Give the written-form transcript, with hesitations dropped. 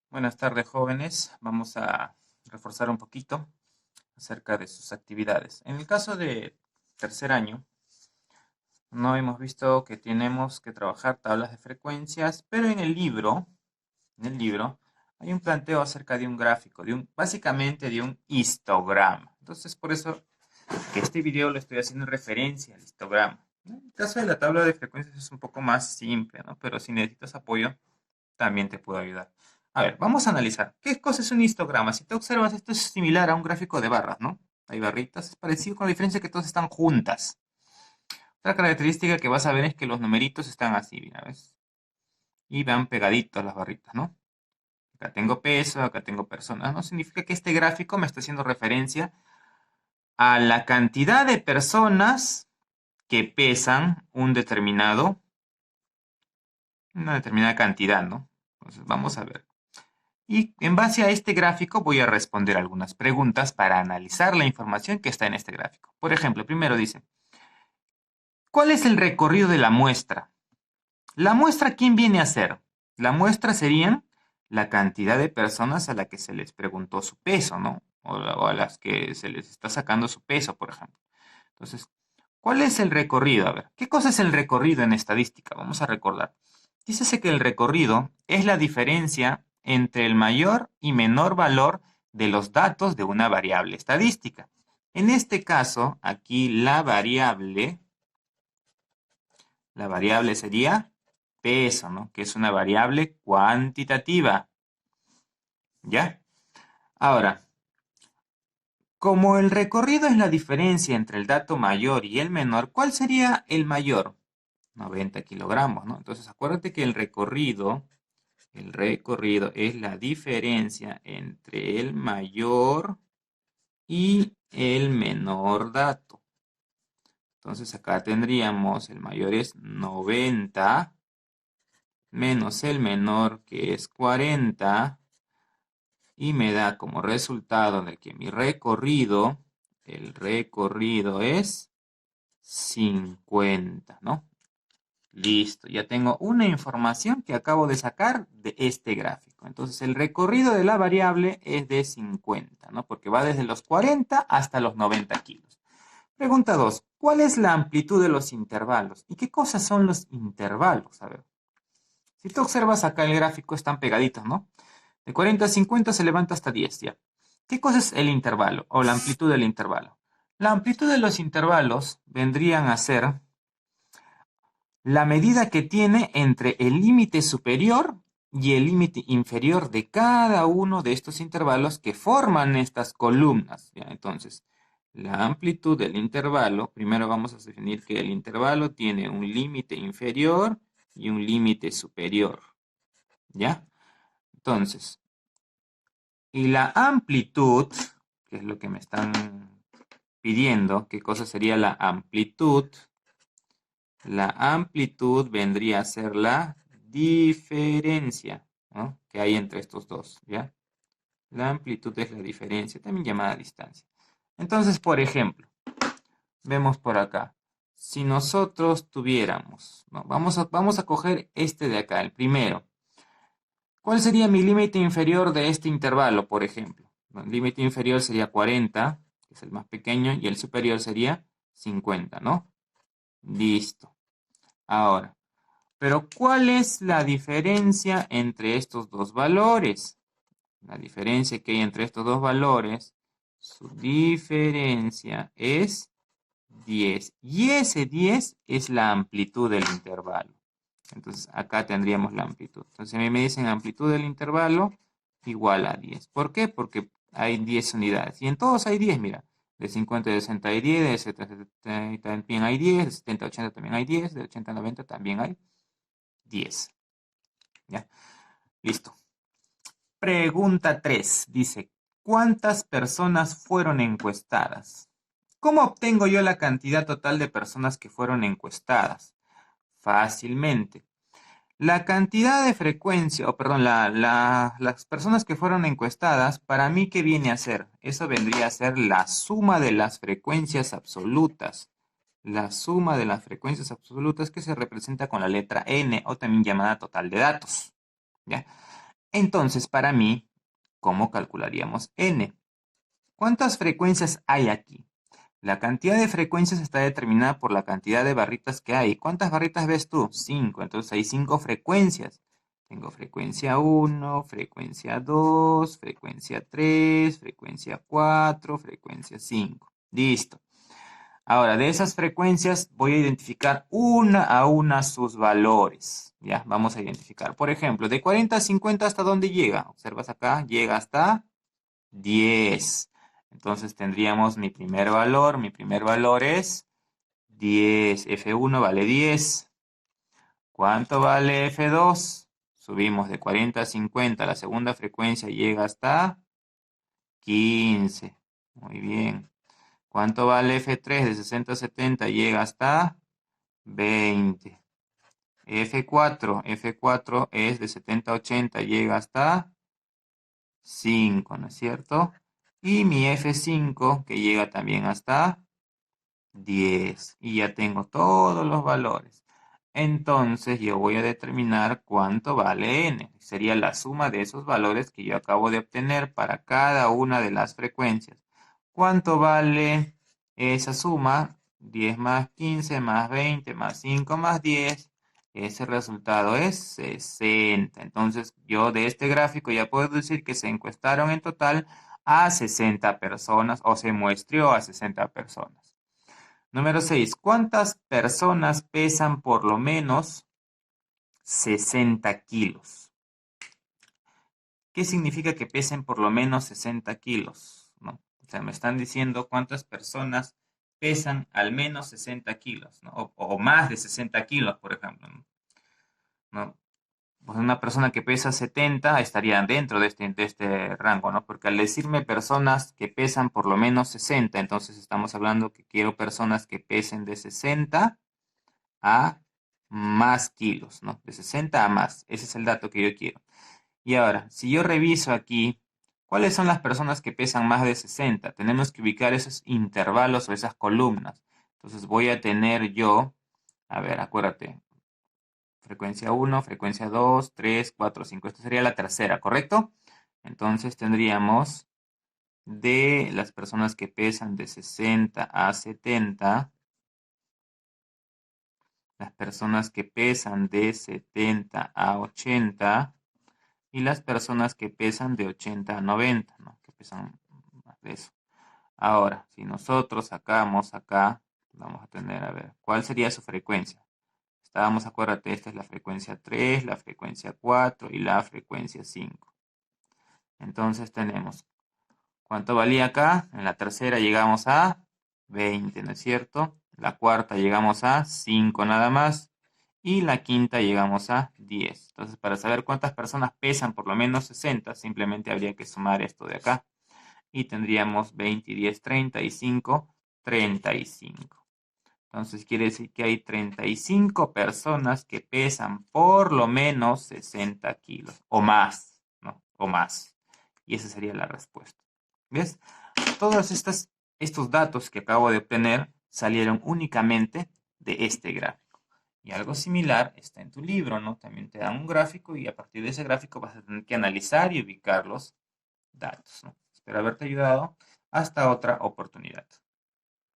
Buenas tardes, jóvenes. Vamos a reforzar un poquito acerca de sus actividades. En el caso de tercer año, no hemos visto que tenemos que trabajar tablas de frecuencias, pero en el libro, hay un planteo acerca de un gráfico, básicamente de un histograma. Entonces, por eso que este video lo estoy haciendo en referencia al histograma. En el caso de la tabla de frecuencias es un poco más simple, ¿no? Pero si necesitas apoyo, también te puedo ayudar. A ver, vamos a analizar. ¿Qué cosa es un histograma? Si te observas, esto es similar a un gráfico de barras, ¿no? Hay barritas, es parecido con la diferencia que todas están juntas. Otra característica que vas a ver es que los numeritos están así, mira, ¿ves? Y van pegaditos las barritas, ¿no? Acá tengo peso, acá tengo personas, ¿no? Significa que este gráfico me está haciendo referencia a la cantidad de personas que pesan una determinada cantidad, ¿no? Entonces, vamos a ver. Y en base a este gráfico voy a responder algunas preguntas para analizar la información que está en este gráfico. Por ejemplo, primero dice, ¿cuál es el recorrido de la muestra? ¿La muestra quién viene a ser? La muestra serían la cantidad de personas a la que se les preguntó su peso, ¿no? O a las que se les está sacando su peso, por ejemplo. Entonces, ¿cuál es el recorrido? A ver, ¿qué cosa es el recorrido en estadística? Vamos a recordar. Dícese que el recorrido es la diferencia entre el mayor y menor valor de los datos de una variable estadística. En este caso, aquí la variable sería peso, ¿no? Que es una variable cuantitativa. ¿Ya? Ahora, como el recorrido es la diferencia entre el dato mayor y el menor, ¿cuál sería el mayor? 90 kilogramos, ¿no? Entonces, acuérdate que el recorrido es la diferencia entre el mayor y el menor dato. Entonces, acá tendríamos, el mayor es 90 menos el menor que es 40 y me da como resultado de que el recorrido es 50, ¿no? Listo, ya tengo una información que acabo de sacar de este gráfico. Entonces, el recorrido de la variable es de 50, ¿no? Porque va desde los 40 hasta los 90 kilos. Pregunta 2. ¿Cuál es la amplitud de los intervalos? ¿Y qué cosas son los intervalos? A ver, si tú observas acá el gráfico, están pegaditos, ¿no? De 40 a 50 se levanta hasta 10, ya. ¿Qué cosa es el intervalo o la amplitud del intervalo? La amplitud de los intervalos vendrían a ser la medida que tiene entre el límite superior y el límite inferior de cada uno de estos intervalos que forman estas columnas. ¿Ya? Entonces, la amplitud del intervalo, primero vamos a definir que el intervalo tiene un límite inferior y un límite superior. ¿Ya? Entonces, y la amplitud, que es lo que me están pidiendo, ¿qué cosa sería la amplitud? La amplitud vendría a ser la diferencia, ¿no? Que hay entre estos dos, ¿ya? La amplitud es la diferencia, también llamada distancia. Entonces, por ejemplo, vemos por acá. Si nosotros tuviéramos, ¿no? Vamos a coger este de acá, el primero. ¿Cuál sería mi límite inferior de este intervalo, por ejemplo? El límite inferior sería 40, que es el más pequeño, y el superior sería 50, ¿no? Listo. Ahora, pero ¿cuál es la diferencia entre estos dos valores? La diferencia que hay entre estos dos valores, su diferencia es 10. Y ese 10 es la amplitud del intervalo. Entonces, acá tendríamos la amplitud. Entonces, a mí me dicen amplitud del intervalo igual a 10. ¿Por qué? Porque hay 10 unidades. Y en todos hay 10, mira. De 50 a 60 hay 10, de 70 a 70 también hay 10, de 70 a 80 también hay 10, de 80 a 90 también hay 10. ¿Ya? Listo. Pregunta 3. Dice, ¿cuántas personas fueron encuestadas? ¿Cómo obtengo yo la cantidad total de personas que fueron encuestadas? Fácilmente. La cantidad de frecuencia, o perdón, las personas que fueron encuestadas, para mí, ¿qué viene a ser? Eso vendría a ser la suma de las frecuencias absolutas. La suma de las frecuencias absolutas que se representa con la letra N, o también llamada total de datos. ¿Ya? Entonces, para mí, ¿cómo calcularíamos n? ¿Cuántas frecuencias hay aquí? La cantidad de frecuencias está determinada por la cantidad de barritas que hay. ¿Cuántas barritas ves tú? 5. Entonces hay 5 frecuencias. Tengo frecuencia 1, frecuencia 2, frecuencia 3, frecuencia 4, frecuencia 5. Listo. Ahora, de esas frecuencias voy a identificar una a una sus valores. Ya, vamos a identificar. Por ejemplo, de 40 a 50, ¿hasta dónde llega? Observas acá, llega hasta 10. Entonces tendríamos mi primer valor. Mi primer valor es 10. F1 vale 10. ¿Cuánto vale F2? Subimos de 40 a 50. La segunda frecuencia llega hasta 15. Muy bien. ¿Cuánto vale F3? De 60 a 70 llega hasta 20. F4 es de 70 a 80, llega hasta 5, ¿no es cierto? Y mi F5 que llega también hasta 10. Y ya tengo todos los valores. Entonces yo voy a determinar cuánto vale n. Sería la suma de esos valores que yo acabo de obtener para cada una de las frecuencias. ¿Cuánto vale esa suma? 10 más 15 más 20 más 5 más 10. Ese resultado es 60. Entonces yo de este gráfico ya puedo decir que se encuestaron en total a 60 personas o se muestreó a 60 personas. Número 6. ¿Cuántas personas pesan por lo menos 60 kilos? ¿Qué significa que pesen por lo menos 60 kilos? ¿No? O sea, me están diciendo cuántas personas pesan al menos 60 kilos, ¿no? O más de 60 kilos, por ejemplo, ¿no? Pues una persona que pesa 70 estaría dentro de este rango, ¿no? Porque al decirme personas que pesan por lo menos 60, entonces estamos hablando que quiero personas que pesen de 60 a más kilos, ¿no? De 60 a más. Ese es el dato que yo quiero. Y ahora, si yo reviso aquí, ¿cuáles son las personas que pesan más de 60? Tenemos que ubicar esos intervalos o esas columnas. Entonces voy a tener yo, a ver, acuérdate, frecuencia 1, frecuencia 2, 3, 4, 5. Esta sería la tercera, ¿correcto? Entonces tendríamos de las personas que pesan de 60 a 70, las personas que pesan de 70 a 80 y las personas que pesan de 80 a 90, ¿no? Que pesan más de eso. Ahora, si nosotros sacamos acá, vamos a tener, a ver, ¿cuál sería su frecuencia? Estábamos, acuérdate, esta es la frecuencia 3, la frecuencia 4 y la frecuencia 5. Entonces tenemos, ¿cuánto valía acá? En la tercera llegamos a 20, ¿no es cierto? La cuarta llegamos a 5 nada más. Y la quinta llegamos a 10. Entonces, para saber cuántas personas pesan por lo menos 60, simplemente habría que sumar esto de acá. Y tendríamos 20 y 10, 35, 35. Entonces, quiere decir que hay 35 personas que pesan por lo menos 60 kilos. O más, ¿no? O más. Y esa sería la respuesta. ¿Ves? Todos estos datos que acabo de obtener salieron únicamente de este gráfico. Y algo similar está en tu libro, ¿no? También te dan un gráfico y a partir de ese gráfico vas a tener que analizar y ubicar los datos, ¿no? Espero haberte ayudado. Hasta otra oportunidad.